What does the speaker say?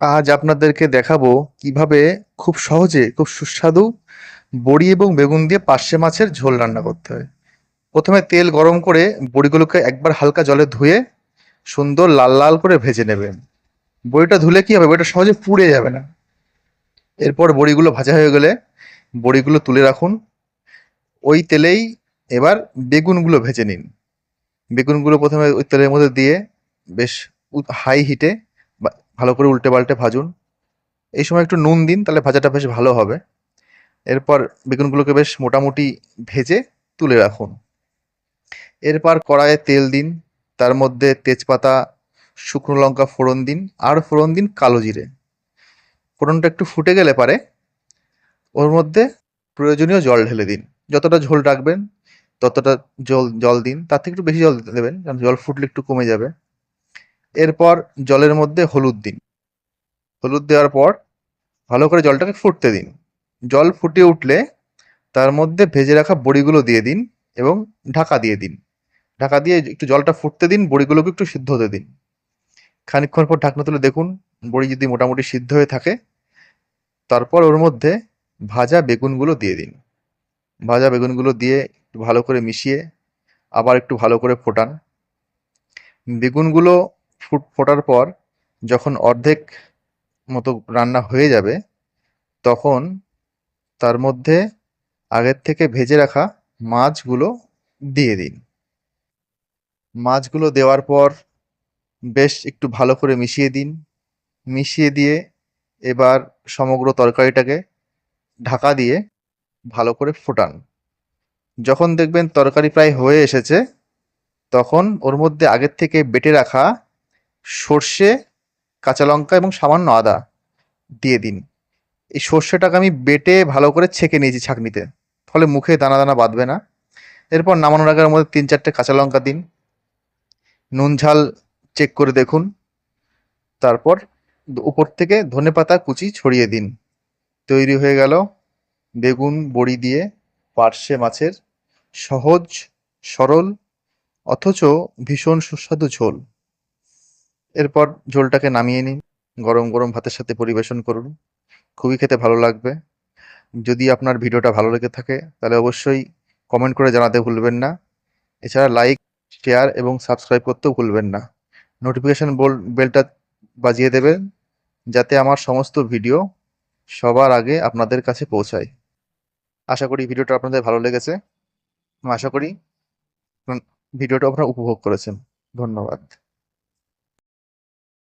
আজ আপনাদেরকে দেখাবো কিভাবে খুব সহজে খুব সুস্বাদু বড়ি এবং বেগুন দিয়ে পার্শে মাছের ঝোল রান্না করতে হয়। প্রথমে তেল গরম করে বড়িগুলোকে একবার হালকা জলে ধুয়ে সুন্দর লাল লাল করে ভেজে নেবেন। বড়িটা ধুলে কি হবে, বড়িটা সহজে পুড়ে যাবে না। এরপর বড়িগুলো ভাজা হয়ে গেলে বড়িগুলো তুলে রাখুন। ওই তেলেই এবার বেগুনগুলো ভেজে নিন। বেগুনগুলো প্রথমে ওই তেলের মধ্যে দিয়ে বেশ হাই হিটে ভালো করে উল্টে পাল্টে ভাজুন। এই সময় একটু নুন দিন, তাহলে ভাজাটা বেশ ভালো হবে। এরপর বেগুনগুলোকে বেশ মোটামুটি ভেজে তুলে রাখুন। এরপর কড়াইয়ে তেল দিন, তার মধ্যে তেজপাতা, শুকনো লঙ্কা ফোড়ন দিন, আর ফোড়ন দিন কালো জিরে। ফোড়নটা একটু ফুটে গেলে পারে ওর মধ্যে প্রয়োজনীয় জল ঢেলে দিন। যতটা ঝোল রাখবেন ততটা জল জল দিন, তার থেকে একটু বেশি জল দেবেন, কারণ জল ফুটলে একটু কমে যাবে। এরপর জলের মধ্যে হলুদ দিন। হলুদ দেওয়ার পর ভালো করে জলটাকে ফুটতে দিন। জল ফুটে উঠলে তার মধ্যে ভেজে রাখা বড়িগুলো দিয়ে দিন এবং ঢাকা দিয়ে দিন। ঢাকা দিয়ে একটু জলটা ফুটতে দিন, বড়িগুলোকে একটু সিদ্ধ হতে দিন। খানিকক্ষণ পর ঢাকনা তুলে দেখুন বড়ি যদি মোটামুটি সিদ্ধ হয়ে থাকে, তারপর ওর মধ্যে ভাজা বেগুনগুলো দিয়ে দিন। ভাজা বেগুনগুলো দিয়ে একটু ভালো করে মিশিয়ে আবার একটু ভালো করে ফোটান। বেগুনগুলো ফোটার পর যখন অর্ধেক মতো রান্না হয়ে যাবে, তখন তার মধ্যে আগের থেকে ভেজে রাখা মাছগুলো দিয়ে দিন। মাছগুলো দেওয়ার পর বেশ একটু ভালো করে মিশিয়ে দিন। মিশিয়ে দিয়ে এবার সমগ্র তরকারিটাকে ঢাকা দিয়ে ভালো করে ফোটান। যখন দেখবেন তরকারি প্রায় হয়ে এসেছে, তখন ওর মধ্যে আগের থেকে বেটে রাখা সর্ষে, কাঁচা লঙ্কা এবং সামান্য আদা দিয়ে দিন। এই সর্ষেটাকে আমি বেটে ভালো করে ছেঁকে নিয়েছি ছাঁকনিতে, ফলে মুখে দানা দানা বাঁধবে না। এরপর নামানোর আগে ওর মধ্যে ৩-৪টে কাঁচা লঙ্কা দিন। নুন ঝাল চেক করে দেখুন। তারপর উপর থেকে ধনেপাতা কুচি ছড়িয়ে দিন। তৈরি হয়ে গেল বেগুন বড়ি দিয়ে পার্শে মাছের সহজ, সরল অথচ ভীষণ সুস্বাদু ঝোল। এরপর ঝোলটাকে নামিয়ে নিন, গরম গরম ভাতের সাথে পরিবেশন করুন। খুবই খেতে ভালো লাগবে। যদি আপনার ভিডিওটা ভালো লেগে থাকে তাহলে অবশ্যই কমেন্ট করে জানাতে ভুলবেন না। এছাড়া লাইক, শেয়ার এবং সাবস্ক্রাইব করতেও ভুলবেন না। নোটিফিকেশন বেলটা বাজিয়ে দেবেন, যাতে আমার সমস্ত ভিডিও সবার আগে আপনাদের কাছে পৌঁছায়। আশা করি ভিডিওটা আপনাদের ভালো লেগেছে। আশা করি ভিডিওটা আপনারা উপভোগ করেছেন। ধন্যবাদ।